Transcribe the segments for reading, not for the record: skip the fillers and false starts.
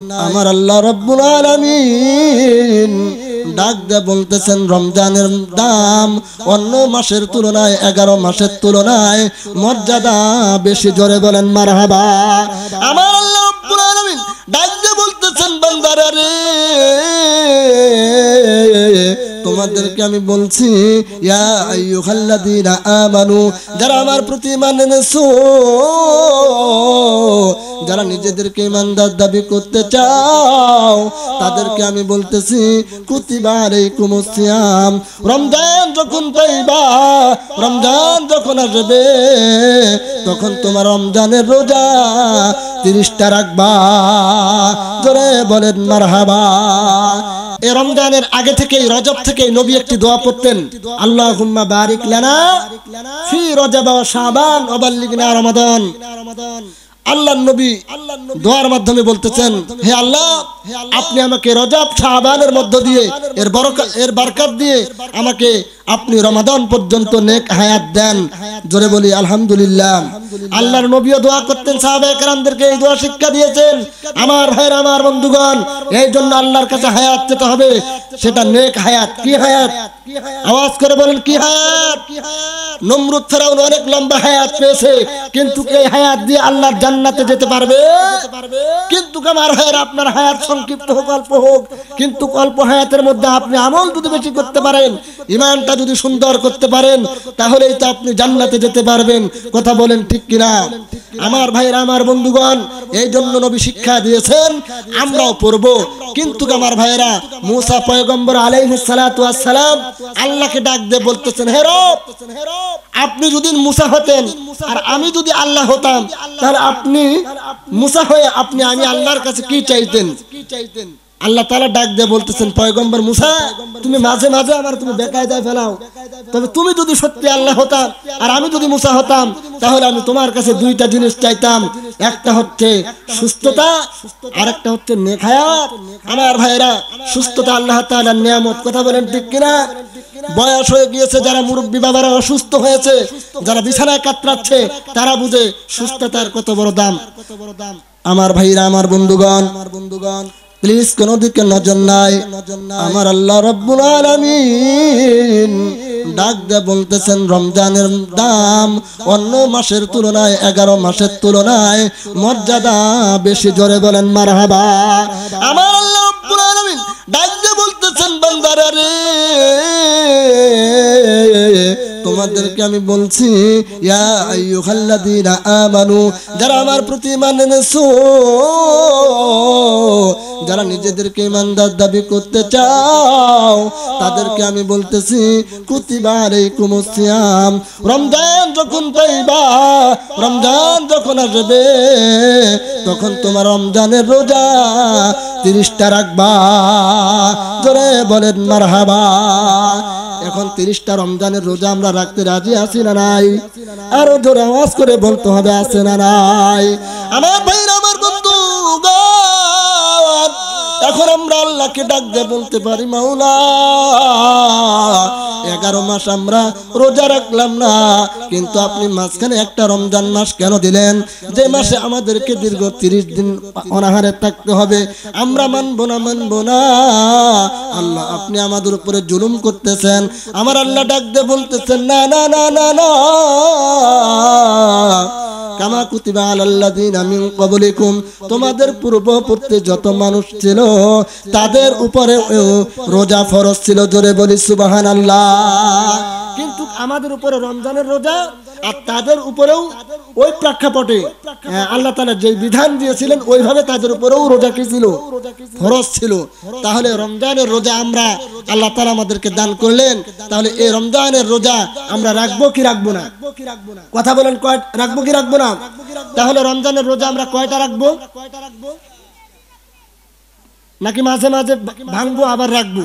আমার আল্লাহ রব্বুল আলামিন ডাক দিয়ে বলতেছেন রমজানের দাম অন্য মাসের তুলনায় 11 মাসের তুলনায় মর্যাদা বেশি। জোরে বলেন মারহাবা। আমার আল্লাহ রব্বুল আলামিন ডাক দিয়ে বলতেছেন বান্দারা রে, তোমাদেরকে আমি বলছি ইয়া আইয়ুহাল্লাযীনা আমানু, যারা আমার প্রতি ঈমান এনেছো, যারা নিজেদেরকে ঈমানদার দাবি করতে চাও, তাদেরকে আমি বলতেছি কুতিবা আলাইকুমুস সিয়াম। রমজান যখন পাইবা, রমজান যখন আসবে, তখন তোমার রমজানের রোজা 30টা রাখবা। জোরে বলেন মারহাবা। এই রমজানের আগে থেকেই, রজব থেকেই নবী একটি দোয়া পড়তেন, আল্লাহুম্মা বারিক লানা ফি রজব ওয়া শাবান ওয়া বাল্লিগনা রমাদান। আল্লাহর নবী দোয়ার মাধ্যমে বলতেছেন, হে আল্লাহ, আপনি আমাকে রজব শাবানের মধ্য দিয়ে এর বরকত দিয়ে আমাকে আপনি রমাদান পর্যন্ত নেক হায়াত দেন। জোরে বলি আলহামদুলিল্লাহ। আল্লাহর নবীও দোয়া করতেন, সাহাবায়ে কেরামদেরকে এই দোয়া শিক্ষা দিয়েছেন। আমার ভাইরা, আমার বন্ধুগণ, এই জন্য আল্লাহর কাছে হায়াত পেতে হবে, সেটা নেক হায়াত। কি হায়াত? আওয়াজ করে বলেন কি হায়াত? নমরুদ ফেরাউন অনেক লম্বা হায়াত পেয়েছে, কিন্তু এই হায়াত দিয়ে আল্লাহর জান্নাতে যেতে পারবে? কিন্তু আমার ভাইরা, আপনার হায়াত সংক্ষিপ্ত হোক, অল্প হোক, কিন্তু অল্প হায়াতের মধ্যে আপনি আমল যদি বেশি করতে পারেন, ঈমানটা যদি সুন্দর করতে পারেন, তাহলেই তো আপনি জান্নাতে যেতে পারবেন। কথা বলেন ঠিক কিনা? আমার ভাইরা, আমার বন্ধুগণ, এই জন্য নবী শিক্ষা দিয়েছেন, আমরাও পড়ব। কিন্তু আমার ভাইরা, মুসা পয়গম্বর আলাইহিস সালাতু ওয়াস সালাম আল্লাহকে ডাক দিয়ে বলতেছেন, হে রব, আপনি যদি মুসা হতেন আর আমি যদি আল্লাহ হতাম, তাহলে আপনি মুসা হয়ে আমি আল্লাহর কাছে কি চাইতেন? আল্লাহ তাআলা ডাক দিয়ে বলতেছেন, পয়গম্বর মুসা, তুমি মাঝে মাঝে আমার তুমি বেকায়দায় ফেলাও, তবে তুমি যদি সত্যি আল্লাহ হতাম আর আমি যদি মুসা হতাম, তাহলে আমি তোমার কাছে 2টা জিনিস চাইতাম। একটা হচ্ছে সুস্থতা, আর একটা হচ্ছে নেক হায়াত। আমার ভাইরা, সুস্থতা আল্লাহ তাআলার নিয়ামত। কথা বলেন ঠিক কিনা? বয়স হয়ে গিয়েছে, যারা মুরব্বী বাবারা অসুস্থ হয়েছে, যারা বিছানায় কাতরাচ্ছে, তারা বুঝে সুস্থতার কত বড় দাম। আমার ভাইরা, আমার বন্ধুগণ, প্লিজ কোন দিকে নজর নাই। আমার আল্লাহ রব্বুল আলামিন ডাক দিয়ে বলতেছেন রমজানের দাম অন্য মাসের তুলনায় 11 মাসের তুলনায় মর্যাদা বেশি। জোরে বলেন মারহাবা। আমার আল্লাহ রব্বুল আলামিন ডাক দিয়ে বলতেছেন বান্দারা রে, তোমাদেরকে আমি বলছি ইয়া আইয়ুহাল্লাযীনা আমানু, যারা আমার প্রতি ঈমান এনেছো, যারা নিজেদেরকে ঈমানদার দাবি করতে চাও, তাদেরকে আমি বলতেছি কুতিবা আলাইকুমুস সিয়াম। রমজান যখন পাইবা, রমজান যখন আসবে, তখন তোমার রমজানের রোজা 30টা রাখবা। জোরে বলেন মারহাবা। এখন 30টা রমজানের রোজা আমরা রাখতে রাজি আছি না নাই? আরো জোরে আওয়াজ করে বলতে হবে, আছে না নাই? আমার ভাইরা, আমার বন্ধুগণ, এখন আমরা আল্লাহকে ডাক দিয়ে বলতে পারি, মাওলা, 11 মাস আমরা রোজা রাখলাম না, কিন্তু আপনি মাঝখানে একটা রমজান মাস কেন দিলেন, যে মাসে আমাদেরকে দীর্ঘ 30 দিন অনাহারে থাকতে হবে? আমরা মানবো না আল্লাহ, আপনি আমাদের উপরে জুলুম করতেছেন। আমার আল্লাহ ডাক দিয়ে বলতেছেন, না না না না না, কামা কুতিবা আলাল্লাযীনা মিন ক্বাবলিকুম, তোমাদের পূর্ববর্তী যত মানুষ ছিল তাদের উপরে রোজা ফরজ ছিল। জোরে বলি সুবহানাল্লাহ। কিন্তু আমাদের উপরে রমজানের রোজা, আর তাদের উপরেও ওই প্রেক্ষাপটে আল্লাহ তাআলা যে বিধান দিয়েছিলেন, ওইভাবে তাদের উপরেও রোজা কি ছিল? ফরজ ছিল। তাহলে রমজানের রোজা আমরা, আল্লাহ তাআলা আমাদেরকে দান করলেন, তাহলে এই রমজানের রোজা আমরা রাখবো কি রাখবো না? কথা বলেন, রাখবো কি রাখবো না? তাহলে রমজানের রোজা আমরা কয়টা রাখবো? নাকি মাঝে মাঝে ভাঙবো আবার রাখবো?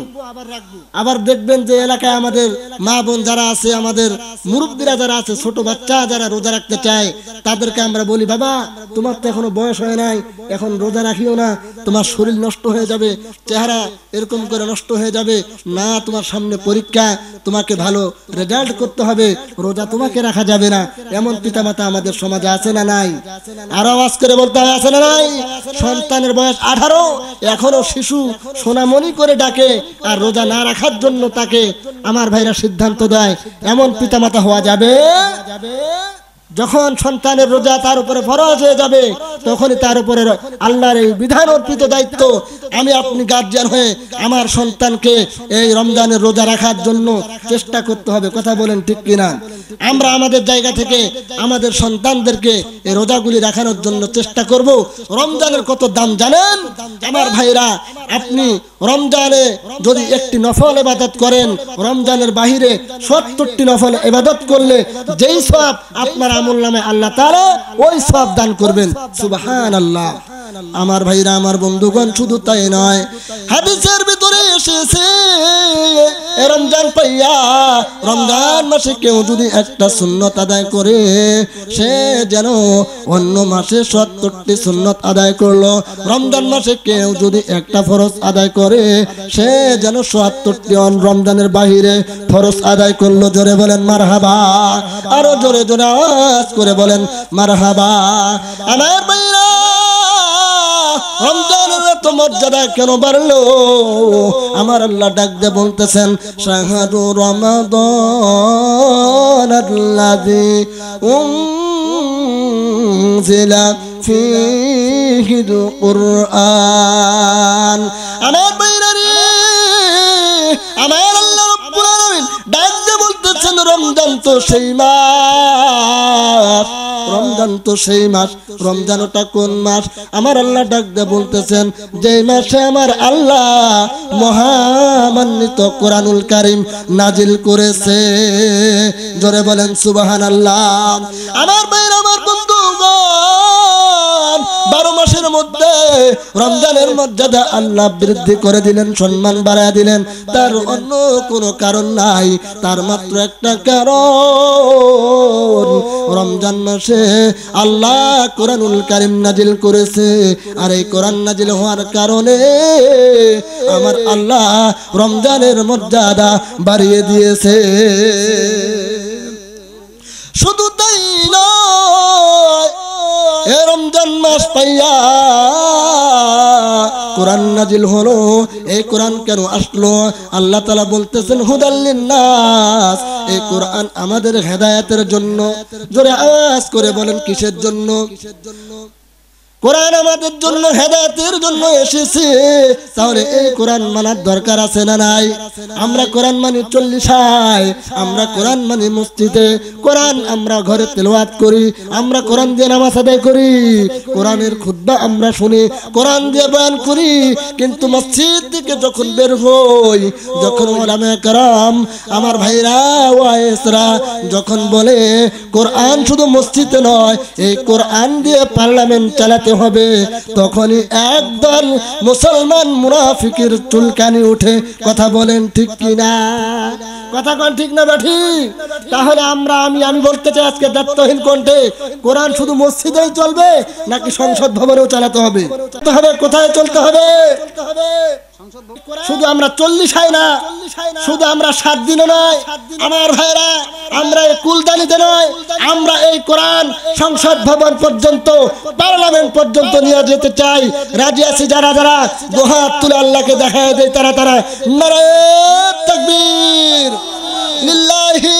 আবার দেখবেন যে এলাকায় আমাদের মা বোন যারা আছে, আমাদের মুরব্বীরা যারা আছে, ছোট বাচ্চা যারা রোজা রাখতে চায়, তাদেরকে আমরা বলি, বাবা তোমার তো এখনো বয়স হয় নাই, এখন রোজা রাখিও না, তোমার শরীর নষ্ট হয়ে যাবে, চেহারা এরকম করে নষ্ট হয়ে যাবে না, তোমার সামনে পরীক্ষা, তোমাকে ভালো রেজাল্ট করতে হবে, রোজা তোমাকে রাখা যাবে না। এমন পিতামাতা আমাদের সমাজে আছে না নাই? আর আওয়াজ করে বলতে হবে, আছে না নাই? সন্তানের বয়স 18, এখনো শিশু সোনামণি করে ডাকে, আর রোজা না রাখার জন্য তাকে আমার ভাইরা সিদ্ধান্ত দেয়। এমন পিতামাতা হওয়া যাবে? যখন সন্তানের রোজা তার উপরে ফরজ হয়ে যাবে, তখনই তার উপরে আল্লাহর এই বিধান অর্পিত দায়িত্ব, আমি আপনি গার্জিয়ান হয়ে আমার সন্তানকে এই রমজানের রোজা রাখার জন্য চেষ্টা করতে হবে। কথা বলেন ঠিক কিনা? আমরা আমাদের জায়গা থেকে আমাদের সন্তানদেরকে এই রোজাগুলি রাখানোর জন্য চেষ্টা করব। রমজানের কত দাম জানেন আমার ভাইরা? আপনি রমজানে যদি একটি নফল ইবাদত করেন, রমজানের বাহিরে 70টি নফল ইবাদত করলে যেই সওয়াব আপনার আমলনামে আল্লাহ তাআলা ওই সওয়াব দান করবেন। সুবহানাল্লাহ। আমার ভাইরা, আমার বন্ধুগণ, শুধু তাই নয়, হাদিসের ভিতরে এসেছে রমজান পাইয়া, রমজান মাসে কেউ যদি একটা সুন্নত আদায় করে, সে যেন অন্য মাসে 70টি সুন্নত আদায় করলো। রমজান মাসে কেউ যদি একটা ফরজ আদায় করে, সে যেন 70টি রমজানের বাহিরে ফরজ আদায় করলো। জোরে বলেন মারহাবা, আরো জোরে জোরে আওয়াজ করে বলেন মারহাবা। আমার ভাইরা, রমজানের এত মর্যাদা কেন বাড়লো? আমার আল্লাহ ডাক দিয়ে বলতেছেন, শাহরু রমাদান আল্লাযী উনজিলা ফীহিল কুরআন। আমার ভাইরা রে, আমার আল্লাহ রাব্বুল আলামিন ডাক দিয়ে বলতেছেন, রমজান তো সেই মাস, রমজান তো সেই মাস। রমজানটা কোন মাস? আমার আল্লাহ ডাক দিয়ে বলতেছেন, যে মাসে আমার আল্লাহ মহামান্বিত কোরআনুল কারীম নাজিল করেছে। জোরে বলেন সুবহানাল্লাহ। আমার ভাইরা, আমার বন্ধুগণ, 12 মাসের মধ্যে রমজানের মর্যাদা আল্লাহ বৃদ্ধি করে দিলেন, সম্মান বাড়ায় দিলেন। তার অন্য কোনো কারণ নাই, তার মাত্র একটা কারণ, রমজান মাসে আল্লাহ কোরআনুল কারীম নাজিল করেছে। আর এই কোরআন নাজিল হওয়ার কারণে আমার আল্লাহ রমজানের মর্যাদা বাড়িয়ে দিয়েছে। শুধু তাই নয়, এ রমজান মাস পাইয়া কোরআন নাজিল হলো। এই কোরআন কেন আসলো? আল্লাহ তাআলা বলতেছেন, হুদাল লিন্নাস। এই কোরআন আমাদের হেদায়েতের জন্য। জোরে আওয়াজ করে বলেন, কিসের জন্য? কোরআন আমাদের জন্য হেদায়েতের জন্য এসেছে। তাহলে এই কোরআন মানার দরকার আছে না নাই? আমরা কোরআন মানি 40, আমরা কোরআন মানি মসজিদে, কোরআন আমরা ঘরে তেলাওয়াত করি, আমরা কোরআন দিয়ে নামাজ আদায় করি, কোরআনের খুতবা আমরা শুনি, কোরআন দিয়ে বয়ান করি। কিন্তু মসজিদ থেকে যখন বের হই, যখন উলামায়ে কেরাম, আমার ভাইরা ওয়াইসরা যখন বলে কোরআন শুধু মসজিদে নয়, এই কোরআন দিয়ে পার্লামেন্ট চালাতে হবে, তখনই একদল মুসলমান মুনাফিকের চুলকানি উঠে। কথা বলেন ঠিক কিনা? কথা কোন ঠিক না ঠিক? তাহলে আমি বলতে চাই আজকে দায়িত্বহীন কণ্ঠে, কোরআন শুধু মসজিদেই চলবে নাকি সংসদ ভবনেও চালাতে হবে? কোথায় চলতে হবে? শুধু আমরা 40 না, শুধু আমরা 7 দিনে নয় আমার ভাইরা, আমরা এই কুলদানিতে নয়, আমরা এই কোরআন সংসদ ভবন পর্যন্ত, পার্লামেন্ট পর্যন্ত নিয়ে যেতে চাই। রাজি আছি যারা যারা? দুহাত তুলে আল্লাহকে দেখায় দেয় তারা তারা। নারায়ে তাকবীর, লিল্লাহি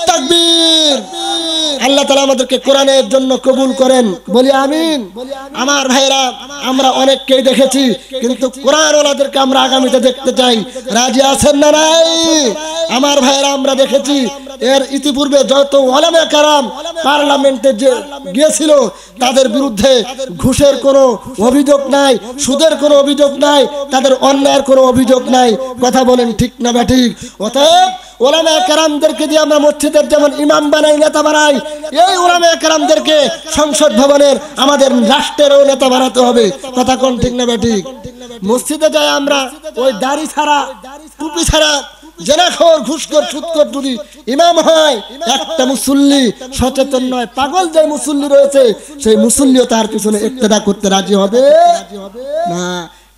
তাকবীর। আল্লাহ তাআলা আমাদেরকে কোরআনের জন্য কবুল করেন, বলি আমিন। আমার ভাইরা, আমরা অনেককেই দেখেছি, কিন্তু কোরআনওয়ালাদেরকে আমরা আগামীতে দেখতে চাই। রাজি আছেন না নাই? আমার ভাইরা, আমরা দেখেছি এর ইতিপূর্বে যত উলামায়ে কেরাম পার্লামেন্টে যে গিয়েছিল, তাদের বিরুদ্ধে ঘুষের কোনো অভিযোগ নাই, সুদের কোনো অভিযোগ নাই, তাদের অন্যায়ের কোনো অভিযোগ নাই। কথা বলেন ঠিক না ঠিক? অতএব উলামায়ে কেরামদেরকে দিয়ে আমরা মসজিদের যেমন ইমাম বানাই, নেতা বানাই, এই উলামায়ে কেরামদেরকে সংসদ ভবনের, আমাদের রাষ্ট্রেরও নেতা বানাতে হবে। কথা কোন ঠিক না ঠিক? মসজিদে যাই আমরা ওই দাড়ি ছাড়া টুপি ছাড়া জেনাখোর ঘুষখোর সুদখোর যদি ইমাম হয়, একটা মুসল্লি সচেতন নয়, পাগল যে মুসল্লি রয়েছে সেই মুসল্লিও তার পিছনে ইক্তেদা করতে রাজি হবে না।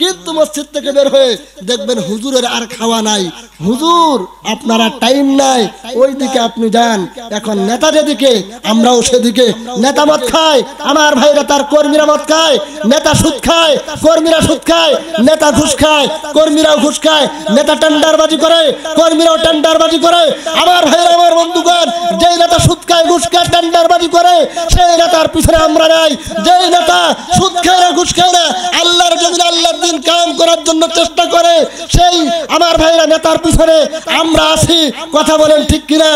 কিন্তু মসজিদ থেকে বের হয়ে দেখবেন হুজুরের আর খাওয়া নাই, হুজুর আপনারা টাইম নাই, ওই দিকে আপনি যান। এখন নেতা যেদিকে আমরাও সেদিকে। নেতা মদ খায়, আমার ভাইরা তার কর্মীরা মদ খায়, নেতা সুদ খায়, কর্মীরা সুদ খায়, নেতা ঘুষ খায়, কর্মীরাও ঘুষ খায়, নেতা টেন্ডারবাজি করে, কর্মীরাও টেন্ডারবাজি করে। আমার ভাইরা, আমার বন্ধুগণ, যেই নেতা সুদ খায়, ঘুষ খায়, টেন্ডারবাজি করে, সেই নেতার পিছনে আমরা নাই। যেই নেতা সুদ খায় না, ঘুষ খায় না, আল্লাহর জমিনে আল্লাহর দিন কায়েম করার জন্য চেষ্টা করে, সেই আমার ভাইরা নেতার পিছনে আমরা আছি। কথা বলেন ঠিক কিনা?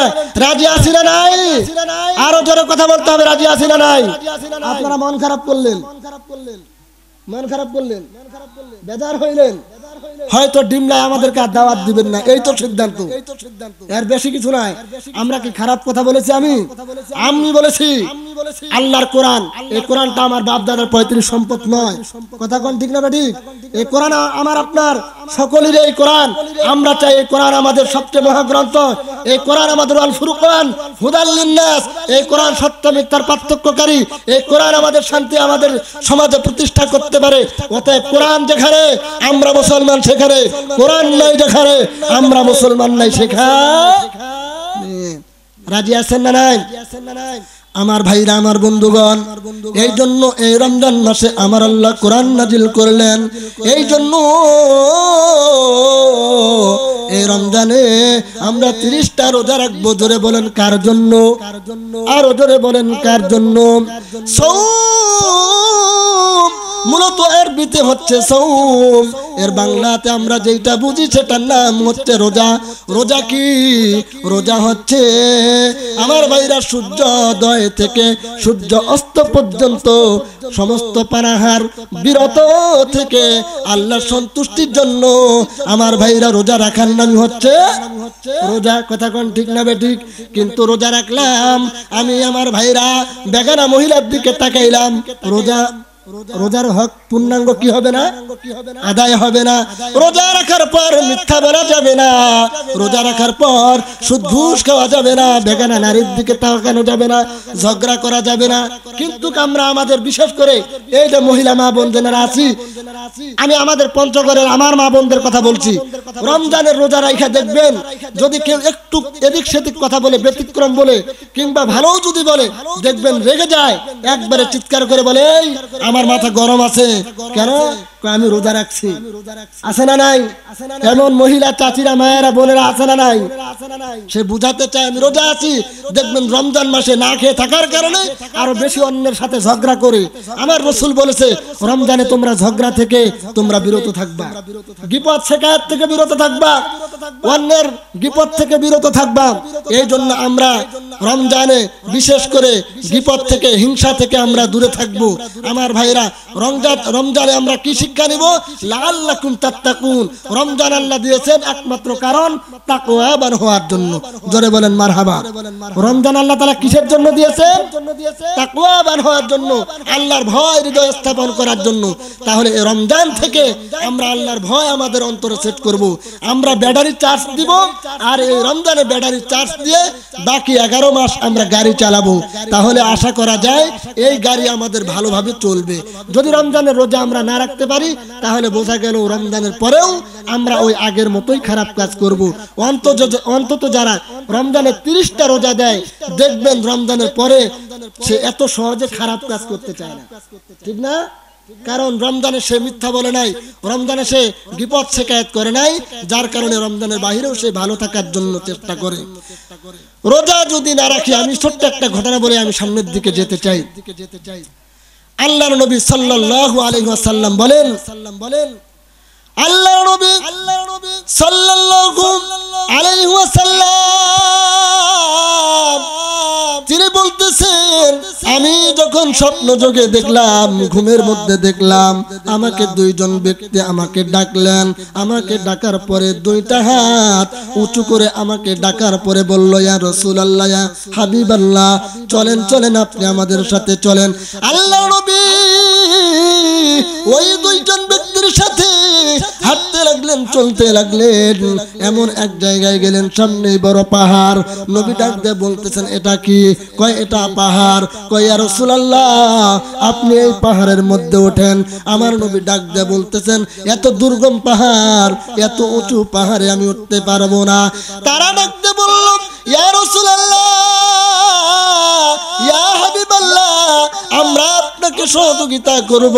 রাজি আছি না নাই? আরো জোরে কথা বলতে হবে, রাজি আছি না নাই? আপনারা মন খারাপ করলেন, মন খারাপ করলেন, বেজার হইলেন, হয়তো ডিমলায় আমাদেরকে আর দাওয়াত দিবেন না, এই তো সিদ্ধান্ত, এর বেশি কিছু নাই। আমরা কি খারাপ কথা বলেছি? আমি বলেছি আল্লাহর কোরআন, এই কোরআনটা আমার বাপ দাদার পৈতৃক সম্পদ নয়। কথা কোন ঠিক না ঠিক? এই কোরআন আমার আপনার সকলের, এই কোরআন আমরা চাই। এই কোরআন আমাদের সবচেয়ে মহাগ্রন্থ, এই কোরআন আমাদের আল ফুরকান হুদাল লিন্নাস, এই কোরআন সত্য মিথ্যার পার্থক্যকারী, এই কোরআন আমাদের শান্তি আমাদের সমাজে প্রতিষ্ঠা করতে পারে। অতএব কোরআন যেখানে আমরা মুসলমান সেখানে, কোরআন নাই যেখানে আমরা মুসলমান নাই সেখানে। রাজি আছেন না নাই? আমার ভাইরা, আমার বন্ধুগণ, এই জন্য এই রমজান মাসে আমার আল্লাহ কোরআন নাজিল করলেন। এই জন্য এই রমজানে আমরা 30টা রোজা রাখবো। জোরে বলেন কার জন্য? আরো জোরে বলেন কার জন্য? মূলত এর বিতে হচ্ছে সওম, এর বাংলাতে আমরা যেটা বুঝি সেটার নাম হচ্ছে রোজা। রোজা কি? রোজা হচ্ছে আমার ভাইরা সূর্যোদয় থেকে সূর্য অস্ত পর্যন্ত সমস্ত পানাহার বিরত থেকে আল্লাহর সন্তুষ্টির জন্য আমার ভাইরা রোজা রাখার নাম হচ্ছে রোজা। কথা কোন ঠিক না বেঠিক? কিন্তু রোজা রাখলাম, আমি আমার ভাইরা বেগানা মহিলার দিকে তাকাইলাম, রোজার হক পূর্ণাঙ্গ কি হবে না? আদায় হবে না। রোজা রাখার পর মিথ্যা বলা যাবে না, রোজা রাখার পর সুদ ঘুষ খাওয়া যাবে না, বেগানা নারীর দিকে তাকানো যাবে না, ঝগড়া করা যাবে না। কিন্তু আমরা আমাদের বিশেষ করে এই যে মহিলা মা বোন যারা আছি, আমি আমাদের পঞ্চগড়ের আমার মা বোনদের কথা বলছি, রমজানের রোজা রাখা দেখবেন যদি কেউ একটু এদিক সেদিক কথা বলে, ব্যতিক্রম বলে, কিংবা ভালোও যদি বলে, দেখবেন রেগে যায়, একবারে চিৎকার করে বলে এই আমার মাথা গরম আছে কেন? আমি রোজা রাখছি। আছে না নাই? এমন মহিলা চাচিরা মায়েরা বোনেরা আছে না নাই? সে বুঝাতে চায় আমি রোজা আছি। দেখবেন রমজান মাসে না খেয়ে থাকার কারণে আরো বেশি অন্যের সাথে ঝগড়া করে। আমার রাসূল বলেছে রমজানে তোমরা ঝগড়া থেকে তোমরা বিরত থাকবা, গীপত শিকায়ত থেকে বিরত থাকবা, অন্যের গীপত থেকে বিরত থাকবা। এই জন্য আমরা রমজানে বিশেষ করে গীপত থেকে, হিংসা থেকে আমরা দূরে থাকবো। আমার ভাইরা, রমজানে আমরা কি শিক্ষা নিব? লাআল্লাকুম তাত্তাকুন। রমজান আল্লাহ দিয়েছেন একমাত্র কারণ তাকওয়াবান হওয়ার জন্য। জোরে বলেন মারহাবা। রমজান আল্লাহ তাআলা কিসের জন্য দিয়েছেন? তাকওয়াবান হওয়ার জন্য, আল্লাহর ভয় হৃদয়ে স্থাপন করার জন্য। তাহলে এই রমজান থেকে আমরা আল্লাহর ভয় আমাদের অন্তরে সেট করব। আমরা ব্যাটারি চার্জ দিব, আর এই রমজানে ব্যাটারি চার্জ দিয়ে বাকি 11 মাস আমরা গাড়ি চালাবো। তাহলে আশা করা যায় এই গাড়ি আমাদের ভালোভাবে চলবে। যদি রমজানের রোজা আমরা না রাখতে পারি, তাহলে বোঝা গেল রমজানের পরেও আমরা ওই আগের মতোই খারাপ কাজ করব। অন্তত যারা রমজানে 30টা রোজা দেয়, দেখবেন রমজানের পরে সে এত সহজে খারাপ কাজ করতে চায় না। ঠিক না? কারণ রমজানে সে মিথ্যা বলে নাই, রমজানে সে গীপত শিকায়ত করে নাই, যার কারণে রমজানের বাহিরেও সে ভালো থাকার জন্য চেষ্টা করে। রোজা যদি না রাখি, আমি ছোট্ট একটা ঘটনা বলে আমি সামনের দিকে যেতে চাই। আল্লাহর নবী সাল্লাল্লাহু আলাইহি ওয়াসাল্লাম বলেন, আল্লাহর নবী সাল্লাল্লাহু আলাইহি ওয়াসাল্লাম তিনি বলতেছেন, আমি যখন স্বপ্ন যোগে দেখলাম, ঘুমের মধ্যে দেখলাম, আমাকে 2 জন ব্যক্তি আমাকে ডাকলেন। আমাকে ডাকার পরে 2টা হাত উঁচু করে আমাকে ডাকার পরে বলল, ইয়া রাসূলুল্লাহ, ইয়া হাবিবাল্লাহ, চলেন চলেন, আপনি আমাদের সাথে চলেন। আল্লাহর নবী ওই 2 জন ব্যক্তির সাথে চলতে লাগলেন। এমন এক জায়গায় গেলেন, সামনে বড় পাহাড়। নবী ডাক দিয়ে বলতেছেন, এটা কি? কয় এটা পাহাড়। কয় ইয়া রাসূলুল্লাহ, আপনি এই পাহাড়ের মধ্যে ওঠেন। আমার নবী ডাক দিয়ে বলতেছেন, এত দুর্গম পাহাড়, এত উঁচু পাহাড়ে আমি উঠতে পারবো না। তারা ডাক দিয়ে বলল, ইয়া রাসূলুল্লাহ, ইয়া হাবিবাল্লাহ, আমরা আপনাকে সহযোগিতা করব,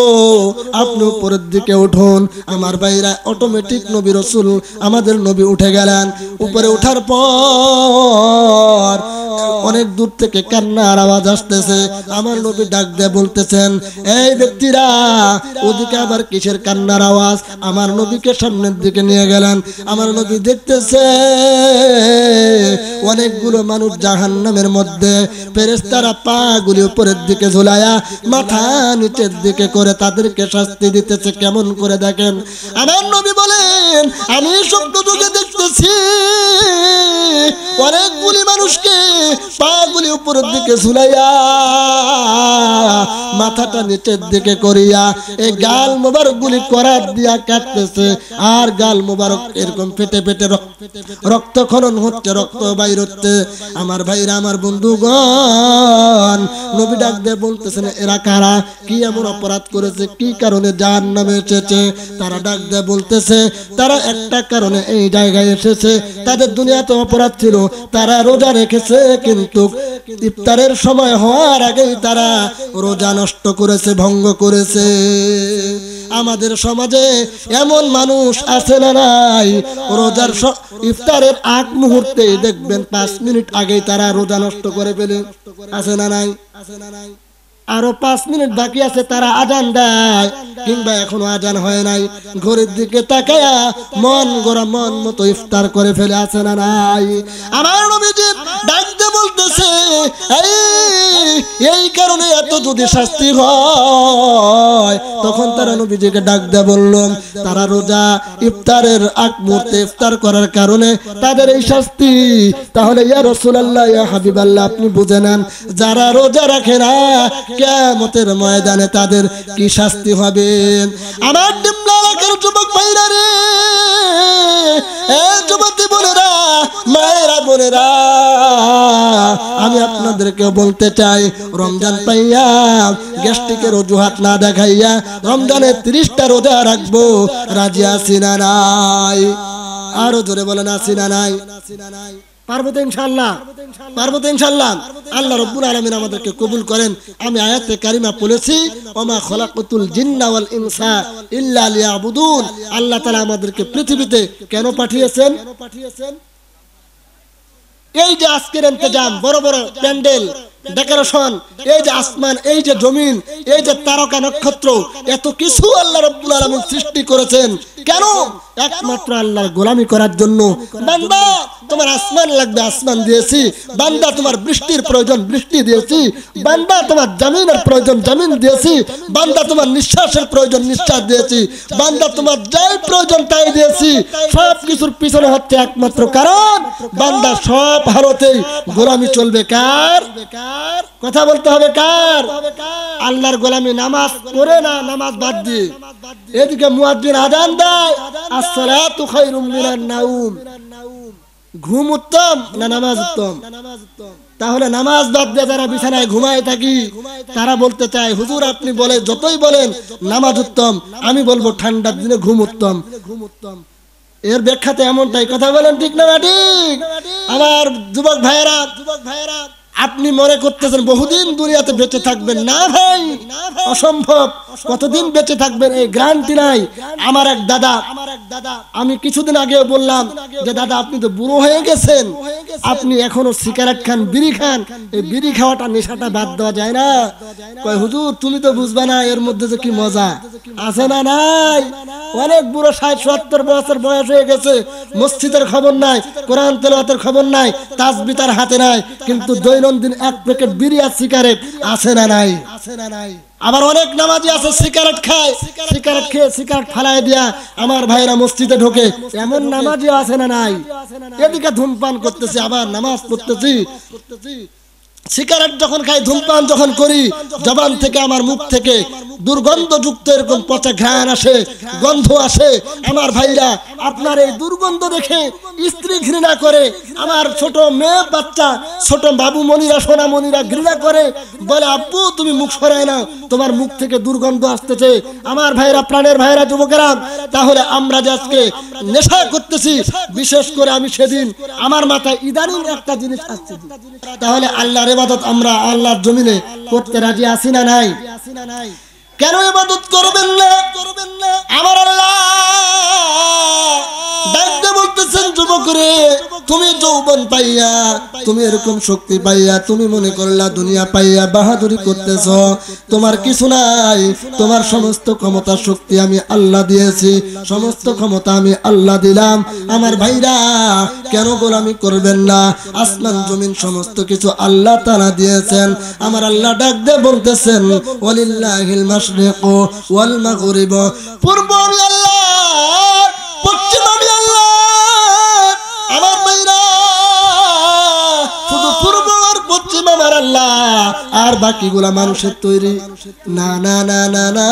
আপনি উপরের দিকে উঠুন। আমার ভাইরা, অটোমেটিক নবী রাসূল আমাদের নবী উঠে গেলেন। উপরে ওঠার পর অনেক দূর থেকে কান্নার আওয়াজ আসতেছে। আমার নবী ডাক দিয়ে বলতেছেন, এই ব্যক্তিরা, ওদিকে আবার কিসের কান্নার আওয়াজ? আমার নবীকে সামনের দিকে নিয়ে গেলেন। আমার নবী দেখতেছে অনেকগুলো মানুষ জাহান্নামের মধ্যে, ফেরেশতারা পা গুলি উপরের দিকে ঝুলায়া মাথা নিচের দিকে করে তাদেরকে শাস্তি দিতেছে। কেমন করে দেখেন। আমার নবী বলেন, আমি স্বপ্ন যুগে দেখতেছি অনেকগুলি মানুষকে পা গুলি উপরের দিকে ঝুলাইয়া মাথাটা নিচের দিকে করিয়া এই গাল মোবারক গুলি করাত দিয়া কাটতেছে। আর গাল মোবারক এরকম ফেটে ফেটে রক্তক্ষরণ হচ্ছে, রক্ত বাইর হচ্ছে। আমার ভাইরা, আমার বন্ধুগণ, নবী ডাক দিয়ে বলতেছেন, এরা কারা? কি এমন অপরাধ করেছে? কি কারণে জাহান্নামে এসেছে? তারা ডাক দিয়ে বলতেছে, তারা একটা কারণে এই জায়গায় এসেছে। তাদের দুনিয়াতে অপরাধ ছিল, তারা রোজা রেখেছে, কিন্তু ইফতারের সময় হওয়ার আগেই তারা রোজা নষ্ট করেছে, ভঙ্গ করেছে। আমাদের সমাজে এমন মানুষ আছে না নাই? রোজার ইফতারের আগ মুহূর্তে দেখবেন 5 মিনিট আগেই তারা রোজা নষ্ট করে ফেলে। আছে না নাই? আরো 5 মিনিট বাকি আছে, তারা আজান দেয়, কিংবা এখনো আজান হয় নাই, ঘরের দিকে তাকায়া মন গড়া মন মতো ইফতার করে ফেলে। আছে না নাই? আমার নবীজি ডাকতে বলতেছে, এই কারণে এত যদি শাস্তি হয়, তখন তারা নবীজিকে ডাক দিয়ে বলল, তারা রোজা ইফতারের আগ মুহূর্তে ইফতার করার কারণে তাদের এই শাস্তি। তাহলে ইয়া রাসূলুল্লাহ, ইয়া হাবিবাল্লাহ, আপনি বুঝে নেন, যারা রোজা রাখে না, কিয়ামতের ময়দানে তাদের কি শাস্তি হবে। আমার ডিমলা এলাকার যুবক ভাইরা রে, যুবতী বোনেরা, মায়েরা, বোনেরা, আমি আপনাদেরকে বলতে চাই, রমজান পাইয়া গ্যাস্ট্রিকের অজুহাত না দেখাইয়া রমজানে 30টা রোজা রাখবো, রাজি আছি না নাই? আরো জোরে বলেন, আছি না নাই? পারবো তো ইনশাআল্লাহ, পারবো তো ইনশাআল্লাহ। আল্লাহ রাব্বুল আলামিন আমাদেরকে কবুল করেন। আমি আয়াতে কারিমা পড়েছি, ওমা খলাকাতুল জিন্না ওয়াল ইনসা ইল্লা লিয়াবুদুন। আল্লাহ তাআলা আমাদেরকে পৃথিবীতে কেন পাঠিয়েছেন? এই যে আজকের ইন্তজাম, বড় বড় প্যান্ডেল, ডেকোরেশন, এই যে আসমান, এই যে জমিন, এই যে তারকা নক্ষত্র, এত কিছু আল্লাহ রাব্বুল আলামিন সৃষ্টি করেছেন কেন? একমাত্র আল্লাহর গোলামি করার জন্য। বান্দা, তোমার আসমান লাগবে, আসমান দিয়েছি। বান্দা, তোমার বৃষ্টির প্রয়োজন, বৃষ্টি দিয়েছি। বান্দা, তোমার জমিনের প্রয়োজন, জমিন দিয়েছি। বান্দা, তোমার নিঃশ্বাসের প্রয়োজন, নিঃশ্বাস দিয়েছি। বান্দা, তোমার যাই প্রয়োজন তাই দিয়েছি। সব কিছুর পিছনে হচ্ছে একমাত্র কারণ, বান্দা সব হারতেই গোলামি চলবে কার? কথা বলতে হবে কার? আল্লাহর গোলামি। নামাজ পড়ে না, নামাজ বাদ দিয়ে এদিকে মুয়াজ্জিন আযান দেয়, আসসালাতু খায়রুম মিনান নাউম। ঘুম উত্তম না নামাজ উত্তম? তাহলে নামাজ বাদ দিয়ে যারা বিছানায় ঘুমায় থাকি, তারা বলতে চায়, হুজুর আপনি বলে যতই বলেন নামাজ উত্তম, আমি বলবো ঠান্ডার দিনে ঘুম উত্তম। এর ব্যাখ্যাতে এমনটাই। কথা বলেন ঠিক না ঠিক? আমার যুবক ভাইয়েরা, আপনি মনে করতেছেন বহুদিন দুনিয়াতে বেঁচে থাকবেন। না ভাই, অসম্ভব। কতদিন বেঁচে থাকবেন এই গ্যারান্টি নাই। আমার এক দাদা, আমি কিছুদিন আগে বললাম যে দাদা আপনি তো বুড়ো হয়ে গেছেন, আপনি এখনো সিগারেট খান, বিড়ি খান, এই বিড়ি খাওয়াটা, নেশাটা বাদ দেওয়া যায় না? কয় হুজুর তুমি তো বুঝবা না, এর মধ্যে যে কি মজা আছে না নাই? অনেক বুড়ো, 60-70 বছর বয়স হয়ে গেছে, মসজিদের খবর নাই, কোরআন তেলাওয়াতের খবর নাই, তাসবিহ তার হাতে নাই, কিন্তু দৈনন্দিন 1 প্যাকেট বিড়ি আর সিগারেট আছে না নাই? আবার অনেক নামাজি আছে সিগারেট খায়, সিগারেট খেয়ে সিগারেট ফালাই দিয়া আমার ভাইরা মসজিদে ঢোকে, এমন নামাজি আছে না নাই? এদিকে ধূমপান করতেছি, আবার নামাজ পড়তেছি। সিগারেট যখন খাই, ধূমপান যখন করি, জবান থেকে আমার মুখ থেকে দুর্গন্ধযুক্ত এরকম পচা ঘ্রাণ আসে, গন্ধ আসে। আমার ভাইরা, আপনার এই দুর্গন্ধ দেখে স্ত্রী ঘৃণা করে, আমার ছোট মেয়ে বাচ্চা, ছোট বাবু মনিরা, সোনামণিরা ঘৃণা করে, বলে আব্বু তুমি মুখ সরায় না, তোমার মুখ থেকে দুর্গন্ধ আসতেছে। আমার ভাইরা, প্রাণের ভাইরা, যুবকেরা, তাহলে আমরা যে আজকে নেশা করতেছি, বিশেষ করে আমি সেদিন আমার মাথায় ইদানিং একটা জিনিস আসছে, তাহলে আল্লাহর ইবাদত আমরা আল্লাহর জমিনে করতে রাজি আছি না নাই? কেন ইবাদত করবেন না? আমার আল্লাহ ডাকতে বলতেছেন, যুবক রে, তুমি যৌবন পাইয়া, তুমি এরকম শক্তি পাইয়া, তুমি মনে করলা দুনিয়া পাইয়া বাহাদুরি করতেছ, তোমার কিছু নাই। তোমার সমস্ত ক্ষমতা শক্তি আমি আল্লাহ দিয়েছি, সমস্ত ক্ষমতা আমি আল্লাহ দিলাম। আমার ভাইরা, কেন গোলামি করবেন না? আসমান জমিন সমস্ত কিছু আল্লাহ তাআলা দিয়েছেন। আমার আল্লাহ ডাক দিয়ে বলতেছেন, ওয়ালিল্লাহিল মাশরিকু ওয়াল মাগরিব, পূর্ব আমি আল্লাহ, পশ্চিম আমি আল্লাহ। আমার ভাইরা, শুধু পূর্ব আর পশ্চিম আমার আল্লাহ, আর বাকিগুলা মানুষের তৈরি। না না না না না,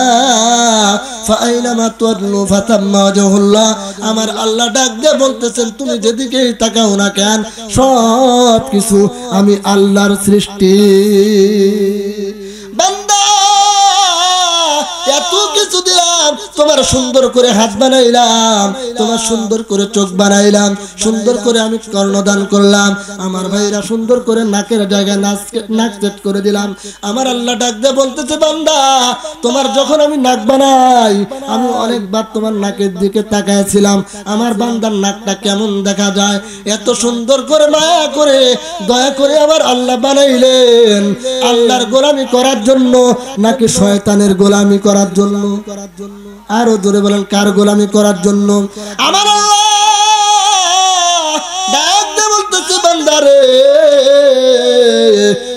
ফাআইনামা তুওয়াল্লু ফাতাম্মা ওয়াজহুল্লাহ। আমার আল্লাহ ডাক দিয়ে বলতেছেন, তুমি যেদিকেই তাকাও না কেন, সব কিছু আমি আল্লাহর সৃষ্টি। বান্দা, এত কিছু দিলাম, তোমার সুন্দর করে হাত বানাইলাম, তোমার সুন্দর করে চোখ বানাইলাম, সুন্দর করে আমি কর্ণদান করলাম। আমার ভাইরা, সুন্দর করে নাকের জায়গায় নাক সেট করে দিলাম। আমার আল্লাহ ডাক দিয়ে বলতেছে, বান্দা, তোমার যখন আমি নাক বানাই, আমি অনেকবার তোমার নাকের দিকে তাকাইছিলাম, আমার বান্দার নাকটা কেমন দেখা যায়। এত সুন্দর করে মায়া করে দয়া করে আমার আল্লাহ বানাইলেন, আল্লাহর গোলামি করার জন্য নাকি শয়তানের গোলামি করার জন্য? আরো জোরে বলেন, কার গোলামি করার জন্য? আমার আল্লাহ ডাক দিয়ে বলতেছে, বান্দারে,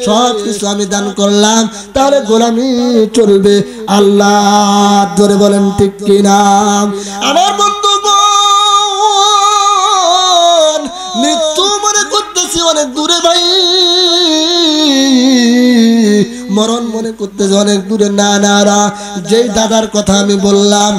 সব কিছু আমি দান করলাম, তাহলে গোলামি চলবে আল্লাহ। জোরে বলেন ঠিক কিনা? আমার বন্ধুগণ, মৃত্যু মনে করতেছি অনেক দূরে ভাই, মরণ মনে করতেছে অনেক দূরে। না না না, যেই দাদার কথা আমি বললাম,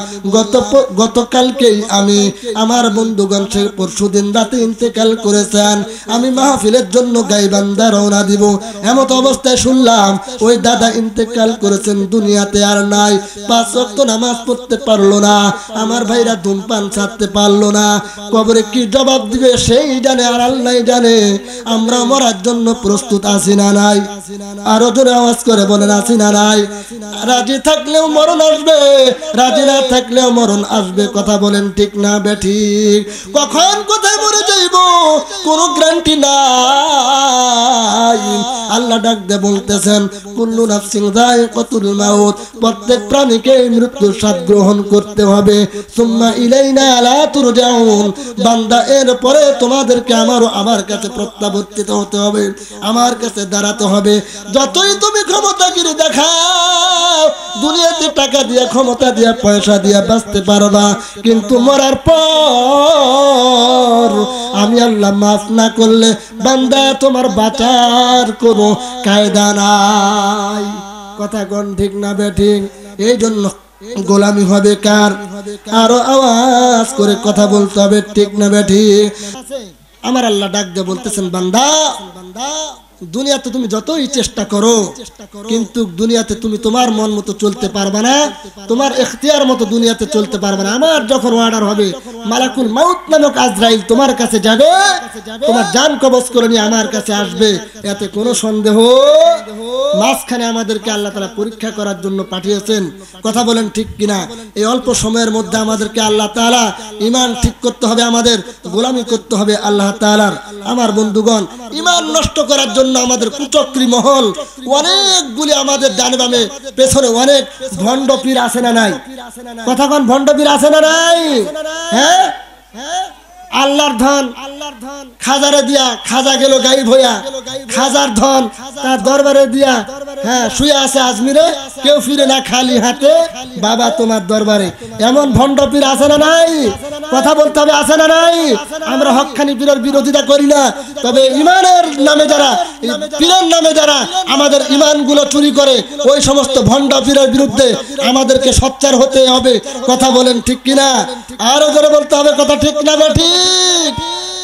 গতকালকেই আমি, আমার বন্ধুগণ, সে পরশুদিন রাতে ইন্তেকাল করেছেন। আমি মাহফিলের জন্য গাইবান্ধা রওনা দিব, এমত অবস্থায় শুনলাম ওই দাদা ইন্তেকাল করেছেন, দুনিয়াতে আর নাই। 5 ওয়াক্ত নামাজ পড়তে পারলো না, আমার ভাইরা ধূমপান ছাড়তে পারলো না। কবরে কি জবাব দিবে সেই জানে, আর আল্লাহ জানে। আমরা মরার জন্য প্রস্তুত আছি না নাই? আরো জোরে আওয়াজ করে বলেন, আছি না নাই? রাজি থাকলেও মরণ আসবে, রাজি না থাকলেও মরণ আসবে। কথা বলেন ঠিক না বেঠিক? কখন কোথায় মরে যাইব কোনো গ্যারান্টি নাই। আল্লাহ ডাক দিয়ে বলতেছেন, কুল্লু নাফসিন যায়িকাতুল মাউত, প্রত্যেক প্রাণীকে মৃত্যুর স্বাদ গ্রহণ করতে হবে। সুম্মা ইলাইনা লা তুরজাউন, বান্দা, এরপরে তোমাদেরকে আমার কাছে প্রত্যাবর্তিত হতে হবে, আমার কাছে দাঁড়াতে হবে। যতই তুমি ক্ষমতাগিরি দেখাও, দুনিয়াতে টাকা দিয়ে, ক্ষমতা দিয়ে, পয়সা দিয়ে বাঁচতে পারবা, কিন্তু মরার পর আমি আল্লাহ মাফ না করলে বান্দা, তোমার বাঁচার কোনো কায়দা নাই। কথা কোন ঠিক না বেঠিক? এই জন্য গোলামি হবে কার? আরো আওয়াজ করে কথা বলতে হবে, ঠিক না বেঠিক? আমার আল্লাহ ডাক দিয়ে বলতেছেন, বান্দা, দুনিয়াতে তুমি যতই চেষ্টা করো, কিন্তু দুনিয়াতে তুমি তোমার মন মতো চলতে পারবে না, তোমার ইখতিয়ার মতো দুনিয়াতে চলতে পারবে না। আমার যখন অর্ডার হবে, মালাকুল মাউত নামক আজরাইল তোমার কাছে যাবে, তোমার জান কবজ করে নিয়ে আমার কাছে আসবে, এতে কোনো সন্দেহ। মাঝখানে আমাদেরকে আল্লাহ তাআলা পরীক্ষা করার জন্য পাঠিয়েছেন। কথা বলেন ঠিক কিনা? এই অল্প সময়ের মধ্যে আমাদেরকে আল্লাহ তাআলা ঈমান ঠিক করতে হবে, আমাদের গোলামি করতে হবে আল্লাহ তাআলার। আমার বন্ধুগণ, ঈমান নষ্ট করার জন্য আমাদের কুচক্রী মহল অনেকগুলি, আমাদের ডানে বামে পেছনে অনেক ভণ্ড পীর আছে না নাই? কথা কোন, ভণ্ড পীর আছে না নাই? হ্যাঁ, আল্লাহর ধন খাজারে দিয়া, খাজা গেল গায়েব হইয়া, খাজার ধন তার দরবারে দিয়া, হ্যাঁ, শুয়ে আছে আজমিরে, কেউ ফিরে না খালি হাতে, বাবা তোমার দরবারে। এমন ভণ্ড পীর আছে না নাই? কথা বলতে হবে, আছে না নাই? আমরা হকখানি পীরের বিরোধিতা করি না, তবে ইমানের নামে যারা, পীরের নামে যারা আমাদের ইমানগুলো চুরি করে, ওই সমস্ত ভণ্ড পীরের বিরুদ্ধে আমাদেরকে সোচ্চার হতে হবে। কথা বলেন ঠিক কিনা? আরো জোরে বলতে হবে, কথা ঠিক না ঠিক?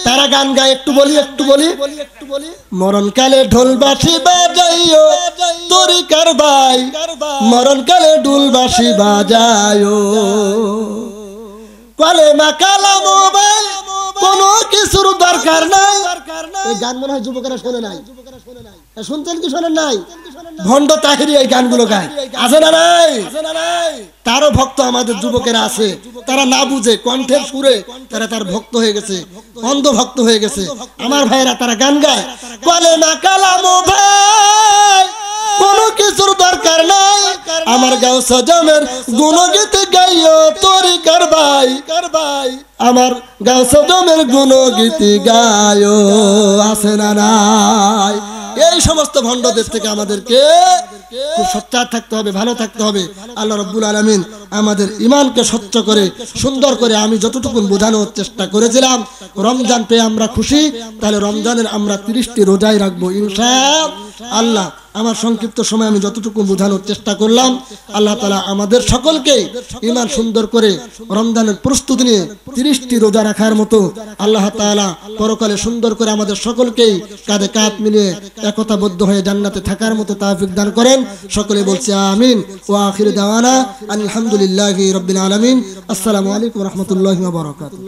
তারা গান গায়, একটু বলি। মরণকালে ঢোল বাঁশি বাজাইও তরিকার ভাই, মরণকালে ঢোল বাঁশি বাজাইও, কলেমা কালাম ভাই কোনো কিছুর দরকার নাই। এই গান মনে হয় যুবকেরা শোনে নাই, শুনছেন কি শোনেন নাই? ভণ্ড তাহেরি এই গানগুলো গায়, আছে না নাই? তারও ভক্ত আমাদের যুবকেরা আছে, তারা না বুঝে কণ্ঠের সুরে তারা তার ভক্ত হয়ে গেছে, অন্ধ ভক্ত হয়ে গেছে। আমার ভাইরা তারা গান গায়, কলেমা কালাম ভাই কোনো কিছুর দরকার নাই, আমার গাউস আজমের গুণগীত গাইও তরিকার ভাই, আমার গাউস আজমের গুণগীত গায়ো, আছে না নাই? এই সমস্ত ভণ্ডদের থেকে আমাদেরকে খুব সোচ্চার থাকতে হবে, ভালো থাকতে হবে। আল্লাহ রাব্বুল আলামিন আমাদের ইমানকে স্বচ্ছ করে সুন্দর করে, আমি যতটুকু বোঝানোর চেষ্টা করেছিলাম, রমজান পেয়ে আমরা খুশি, তাহলে রমজানের আমরা 30টি রোজাই রাখবো ইনশাআল্লাহ। আমার সংক্ষিপ্ত সময় আমি যতটুকু বোঝানোর চেষ্টা করলাম, আল্লাহ তাআলা আমাদের সকলকে ঈমান সুন্দর করে রমজানের প্রস্তুতি নিয়ে 30টি রোজা রাখার মতো আল্লাহ তাআলা পরকালে সুন্দর করে আমাদের সকলকেই কাঁধে কাঁধ মিলিয়ে একতাবদ্ধ হয়ে জান্নাতে থাকার মতো তৌফিক দান করেন। সকলে বলছি আমিন। ওয়া আখিরু দাওয়ানা আলহামদুলিল্লাহি রাব্বিল আলামিন। আসসালামু আলাইকুম ওয়া রাহমাতুল্লাহি ওয়া বারাকাতুহু।